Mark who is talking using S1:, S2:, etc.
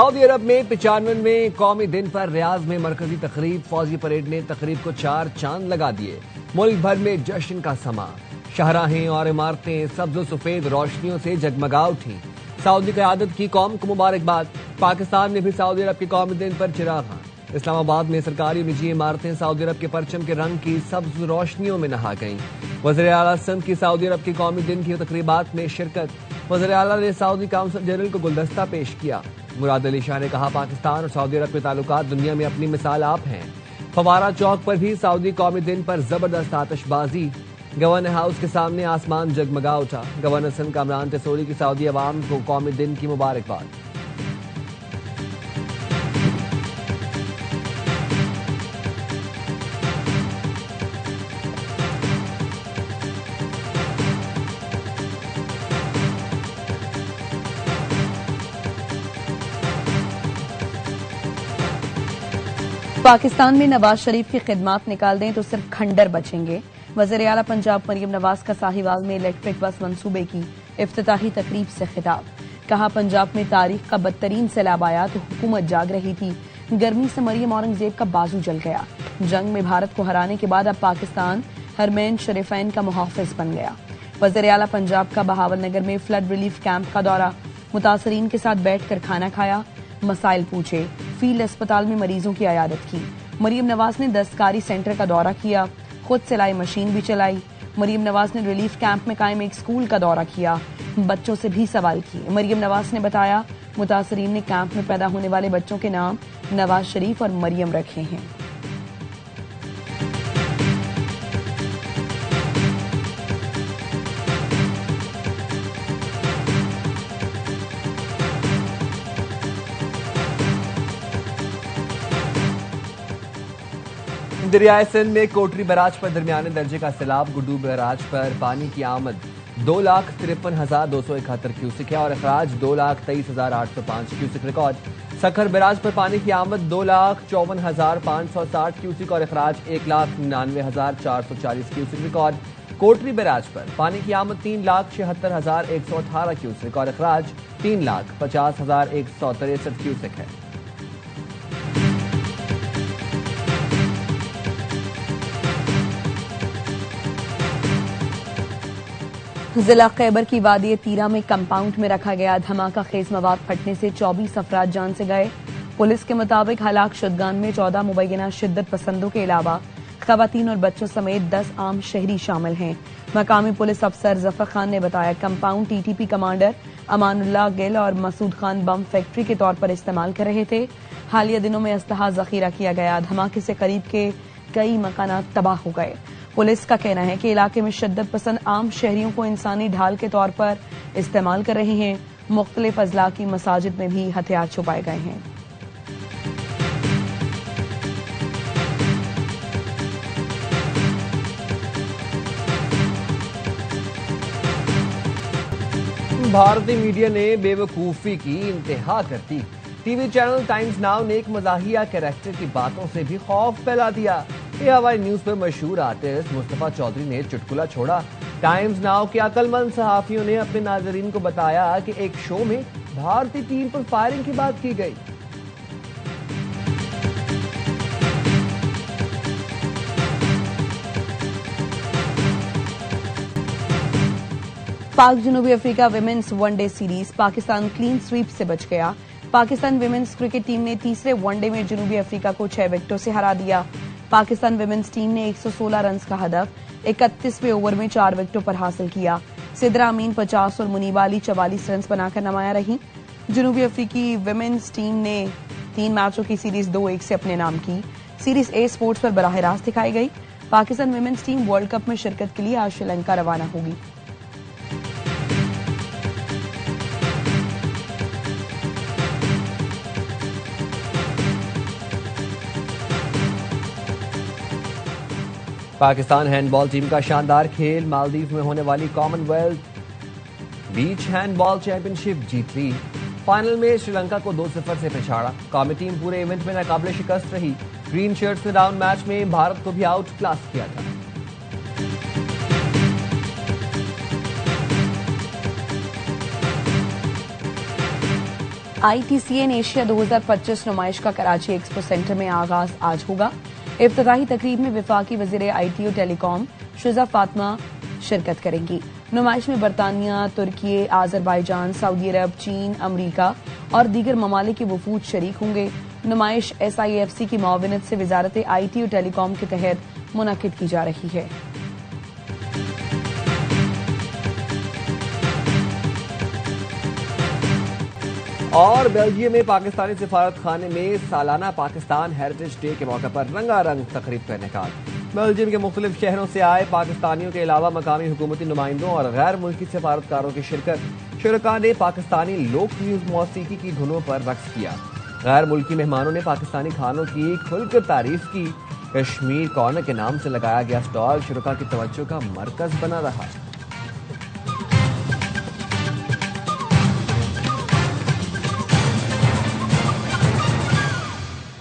S1: سعودی عرب میں 95ویں قومی دن پر ریاض میں مرکزی تقریب فوجی پریڈ نے تقریب کو 4 چاند لگا دیے. ملک بھر میں جشن کا سما، شاہراہیں اور عمارتیں سبز و سفید روشنیوں سے جگمگا اٹھیں. سعودی قیادت کی قوم کو مبارکباد. پاکستان میں بھی سعودی عرب کے قومی دن پر چراغاں. اسلام آباد میں سرکاری نجی عمارتیں سعودی عرب کے پرچم کے رنگ کی سبز روشنیوں میں نہا گئیں. وزیر اعلیٰ سندھ کی سعودی عرب کے قومی دن کی تقریبات میں شرکت. وزیر اعلیٰ نے سعودی کونسل جنرل کو گلدستہ پیش کیا. مراد علی شاہ نے کہا پاکستان اور سعودی عرب کے تعلقات دنیا میں اپنی مثال آپ ہیں. فوارہ چوک پر بھی سعودی قومی دن پر زبردست آتش بازی. گورنر ہاؤس کے سامنے آسمان جگمگا اٹھا. گورنر سندھ کامران ٹیسوری کی سعودی عوام کو قومی دن کی مبارکباد.
S2: پاکستان میں نواز شریف کی خدمات نکال دیں تو صرف کھنڈر بچیں گے. وزیر اعلیٰ پنجاب مریم نواز کا ساہیوال میں الیکٹرک بس منصوبے کی افتتاحی تقریب سے خطاب. کہا پنجاب میں تاریخ کا بدترین سیلاب آیا تو حکومت جاگ رہی تھی. گرمی سے مریم اورنگزیب کا بازو جل گیا. جنگ میں بھارت کو ہرانے کے بعد اب پاکستان حرمین شریفین کا محافظ بن گیا. وزیر اعلیٰ پنجاب کا بہاول نگر میں فلڈ ریلیف کیمپ کا دورہ. متاثرین کے ساتھ بیٹھ کر کھانا کھایا، مسائل پوچھے. فیلڈ اسپتال میں مریضوں کی عیادت کی. مریم نواز نے دستکاری سینٹر کا دورہ کیا، خود سلائی مشین بھی چلائی. مریم نواز نے ریلیف کیمپ میں قائم ایک اسکول کا دورہ کیا، بچوں سے بھی سوال کیے. مریم نواز نے بتایا متاثرین نے کیمپ میں پیدا ہونے والے بچوں کے نام نواز شریف اور مریم رکھے ہیں.
S1: دریائے سندھ میں کوٹری بیراج پر درمیانے درجے کا سیلاب. گڈو بیراج پر پانی کی آمد 2,53,271 کیوسک ہے اور اخراج 2,23,805 کیوسک ریکارڈ. سکھر بیراج پر پانی کی آمد 2,54,560 کیوسک اور اخراج 1,99,440 کیوسک ریکارڈ. کوٹری بیراج پر پانی کی آمد 3,76,118 کیوسک اور اخراج 3,50,163 کیوسک ہے.
S2: ضلع خیبر کی وادی تیرا میں کمپاؤنڈ میں رکھا گیا دھماکہ خیز مواد پھٹنے سے 24 افراد جان سے گئے. پولیس کے مطابق ہلاک شدگان میں 14 مبینہ شدت پسندوں کے علاوہ خواتین اور بچوں سمیت 10 عام شہری شامل ہیں. مقامی پولیس افسر ظفر خان نے بتایا compound T T P commander Aman Ullah گل اور مسعود خان بم فیکٹری کے طور پر استعمال کر رہے تھے. حالیہ دنوں میں اسلحہ ذخیرہ کیا گیا. دھماکے سے قریب کے کئی مکانات تباہ ہو گئے. پولیس کا کہنا ہے کہ علاقے میں شدت پسند عام شہریوں کو انسانی ڈھال کے طور پر استعمال کر رہے ہیں. مختلف اضلاع کی مساجد میں بھی ہتھیار چھپائے گئے ہیں.
S1: بھارتی میڈیا نے بے وقوفی کی انتہا کر دی. T V channel Times Now نے ایک مزاحیہ کریکٹر کی باتوں سے بھی خوف پھیلا دیا. یہ ہماری نیوز پر مشہور آرٹسٹ مصطفیٰ چودھری نے چٹکلا چھوڑا. ٹائمز ناؤ کے عقل مند صحافیوں نے اپنے ناظرین کو بتایا کہ ایک شو میں بھارتی ٹیم پر فائرنگ کی بات کی گئی.
S2: پاک جنوبی افریقہ women's one day series Pakistan clean sweep سے بچ گیا. پاکستان ویمنز کرکٹ ٹیم نے تیسرے ون ڈے میں جنوبی افریقہ کو 6 وکٹوں سے ہرا دیا. پاکستان ویمنز ٹیم نے 116 رنز کا ہدف 31ویں اوور میں 4 وکٹوں پر حاصل کیا. سدرا امین 50 اور منیبہ علی 44 رنز بنا کر نمایاں رہیں. جنوبی افریقی ویمنز ٹیم نے 3 میچوں کی سیریز 2-1 سے اپنے نام کی. سیریز اے سپورٹس پر براہ راست دکھائی گئی. Pakistan women's team world cup میں شرکت کے لیے آج شری لنکا روانہ ہوگی.
S1: پاکستان ہینڈ بال ٹیم کا شاندار کھیل. مالدیو میں ہونے والی کامن ویلتھ بیچ ہینڈ بال چیمپئن شپ جیت لی. فائنل میں شری لنکا کو 2-0 سے پچھاڑا. قومی ٹیم پورے ایونٹ میں ناقابل شکست رہی. گرین شرٹس نے ڈاؤن میچ میں بھارت کو بھی آؤٹ کلاس کیا تھا.
S2: ITCN ایشیا 2025 نمائش کا کراچی ایکسپو سینٹر میں آغاز آج ہوگا۔ افتتاحی تقریب میں وفاقی وزیر IT و ٹیلی کام شزا فاطمہ شرکت کریں گی۔ نمائش میں برطانیہ، ترکی، آذربائیجان، سعودی عرب، چین، امریکہ اور دیگر ممالک کے وفود شریک ہوں گے۔ نمائش SIFC کی معاونت سے وزارت IT و ٹیلی کام کے تحت منعقد کی جا رہی ہے۔
S1: اور بیلجیم میں پاکستانی سفارت خانے میں سالانہ پاکستان ہیریٹیج ڈے کے موقع پر رنگا رنگ تقریب کا انعقاد۔ بیلجیم کے مختلف شہروں سے آئے پاکستانیوں کے علاوہ مقامی حکومتی نمائندوں اور غیر ملکی سفارتکاروں کی شرکت۔ شرکاء نے پاکستانی لوک موسیقی کی دھنوں پر رقص کیا۔ غیر ملکی مہمانوں نے پاکستانی کھانوں کی کھل کر تعریف کی۔ کشمیر کارنر کے نام سے لگایا گیا سٹال شرکاء کی توجہ کا مرکز بنا رہا۔